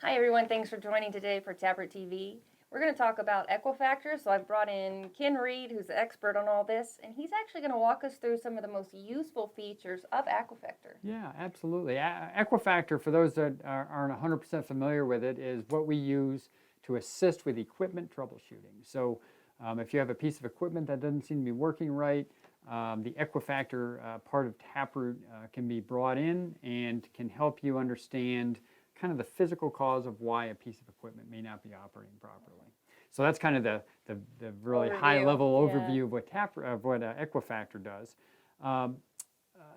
Hi everyone, thanks for joining today for TapRooT TV. We're going to talk about Equifactor, so I've brought in Ken Reed, who's the expert on all this, and he's actually going to walk us through some of the most useful features of Equifactor. Yeah, absolutely. Equifactor, for those that aren't 100% familiar with it, is what we use to assist with equipment troubleshooting. So if you have a piece of equipment that doesn't seem to be working right, the Equifactor part of TapRooT can be brought in and can help you understand kind of the physical cause of why a piece of equipment may not be operating properly. So that's kind of the really high-level overview of what Equifactor does.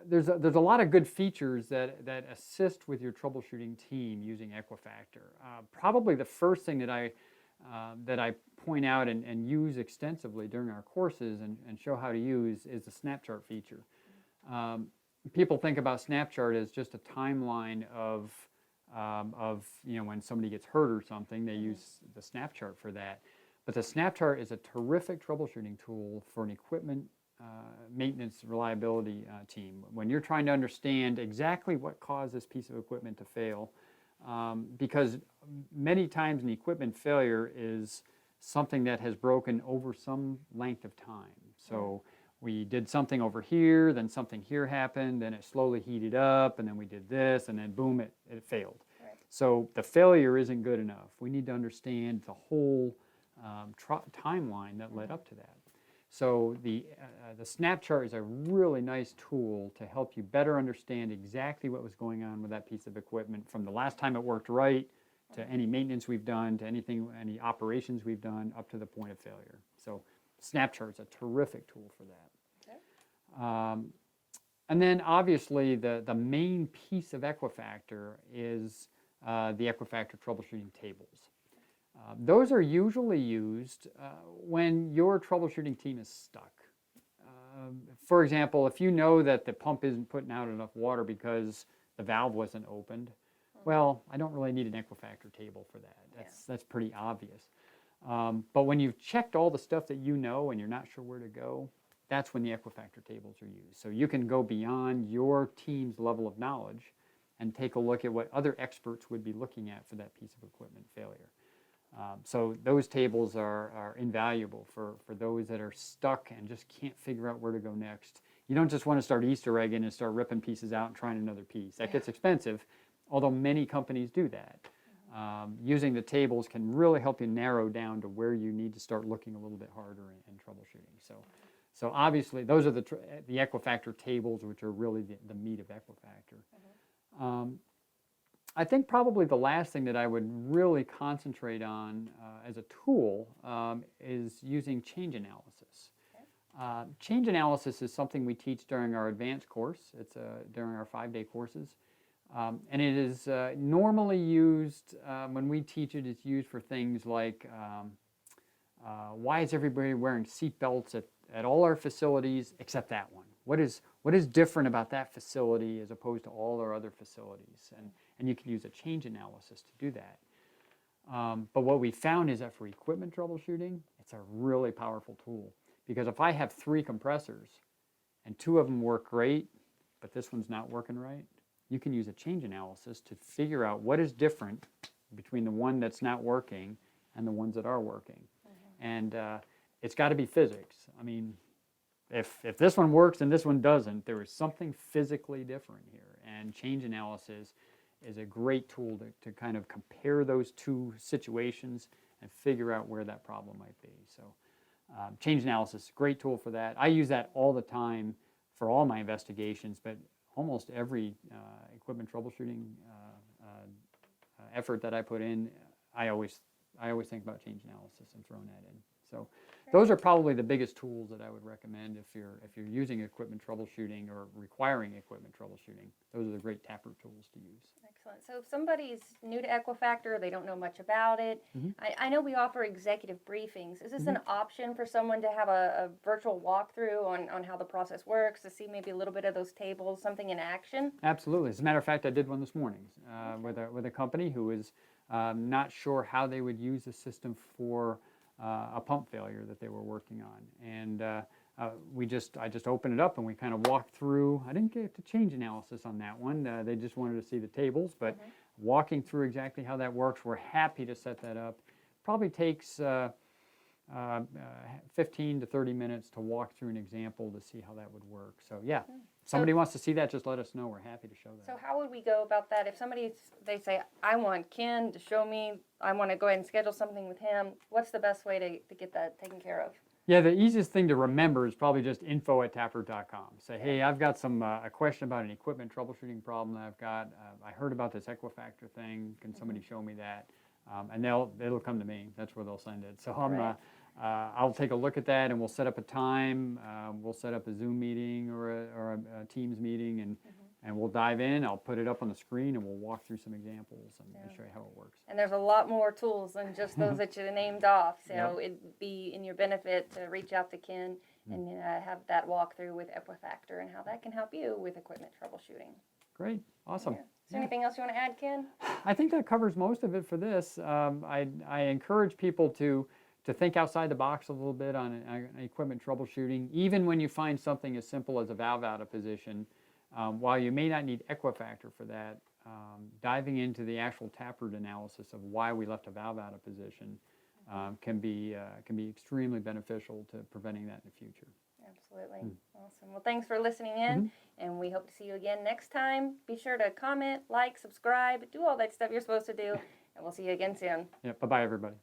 There's a lot of good features that assist with your troubleshooting team using Equifactor. Probably the first thing that I point out and use extensively during our courses and show how to use is the SnapCharT feature. People think about SnapCharT as just a timeline of when somebody gets hurt or something. They use the SnapCharT for that. But the SnapCharT is a terrific troubleshooting tool for an equipment maintenance reliability team. When you're trying to understand exactly what caused this piece of equipment to fail, because many times an equipment failure is something that has broken over some length of time. So we did something over here, then something here happened, then it slowly heated up, and then we did this, and then boom, it failed. Right. So the failure isn't good enough. We need to understand the whole timeline that led up to that. So the SnapCharT is a really nice tool to help you better understand exactly what was going on with that piece of equipment from the last time it worked right to any maintenance we've done, to any operations we've done up to the point of failure. So SnapCharT is a terrific tool for that. Okay. And then obviously the main piece of Equifactor is the Equifactor Troubleshooting Tables. Those are usually used when your troubleshooting team is stuck. For example, if you know that the pump isn't putting out enough water because the valve wasn't opened, well, I don't really need an Equifactor table for that. That's pretty obvious. But when you've checked all the stuff that you know and you're not sure where to go, that's when the Equifactor tables are used. So you can go beyond your team's level of knowledge and take a look at what other experts would be looking at for that piece of equipment failure. So those tables are invaluable for those that are stuck and just can't figure out where to go next. You don't just want to start Easter egging and start ripping pieces out and trying another piece. That gets expensive, although many companies do that. Using the tables can really help you narrow down to where you need to start looking a little bit harder in troubleshooting. So obviously those are the Equifactor tables, which are really the meat of Equifactor. I think probably the last thing that I would really concentrate on as a tool is using change analysis. Okay. Change analysis is something we teach during our advanced course. It's during our 5-day courses. And it is normally used, when we teach it, it's used for things like why is everybody wearing seat belts at all our facilities except that one? What is different about that facility as opposed to all our other facilities? And you can use a change analysis to do that. But what we found is that for equipment troubleshooting, it's a really powerful tool. Because if I have 3 compressors and 2 of them work great, but this one's not working right, you can use a change analysis to figure out what is different between the one that's not working and the ones that are working. And it's got to be physics. I mean, if this one works and this one doesn't, there is something physically different here. And change analysis is a great tool to kind of compare those 2 situations and figure out where that problem might be. So change analysis is a great tool for that. I use that all the time for all my investigations, but almost every equipment troubleshooting effort that I put in, I always think about change analysis and throwing that in. So those are probably the biggest tools that I would recommend if you're using equipment troubleshooting or requiring equipment troubleshooting. Those are the great TapRooT tools to use. Excellent. So if somebody's new to Equifactor, they don't know much about it, I know we offer executive briefings. Is this an option for someone to have a virtual walkthrough on how the process works, to see maybe a little bit of those tables, something in action? Absolutely. As a matter of fact, I did one this morning with a company who was not sure how they would use the system for a pump failure that they were working on. And I just opened it up and we kind of walked through. I didn't get to change analysis on that one. They just wanted to see the tables, but walking through exactly how that works. We're happy to set that up. Probably takes 15 to 30 minutes to walk through an example to see how that would work. So yeah, if somebody wants to see that, just let us know. We're happy to show that. So how would we go about that? If they say, I want Ken to show me, I want to go ahead and schedule something with him, what's the best way to get that taken care of? Yeah, the easiest thing to remember is probably just info@taproot.com. Say, hey, I've got a question about an equipment troubleshooting problem that I've got. I heard about this Equifactor thing. Can somebody show me that? And it'll come to me. That's where they'll send it. So I'll take a look at that, and we'll set up a time. We'll set up a Zoom meeting or a Teams meeting, and we'll dive in. I'll put it up on the screen, and we'll walk through some examples and show you how it works. And there's a lot more tools than just those that you named off. So it'd be in your benefit to reach out to Ken and have that walkthrough with Equifactor and how that can help you with equipment troubleshooting. Great. Awesome. Yeah. Is there anything else you want to add, Ken? I think that covers most of it for this. I encourage people to think outside the box a little bit on equipment troubleshooting, even when you find something as simple as a valve out of position. While you may not need Equifactor for that, diving into the actual TapRooT analysis of why we left a valve out of position can be extremely beneficial to preventing that in the future. Absolutely. Awesome. Well, thanks for listening in, and we hope to see you again next time. Be sure to comment, like, subscribe, do all that stuff you're supposed to do, and we'll see you again soon. Yeah, bye-bye, everybody.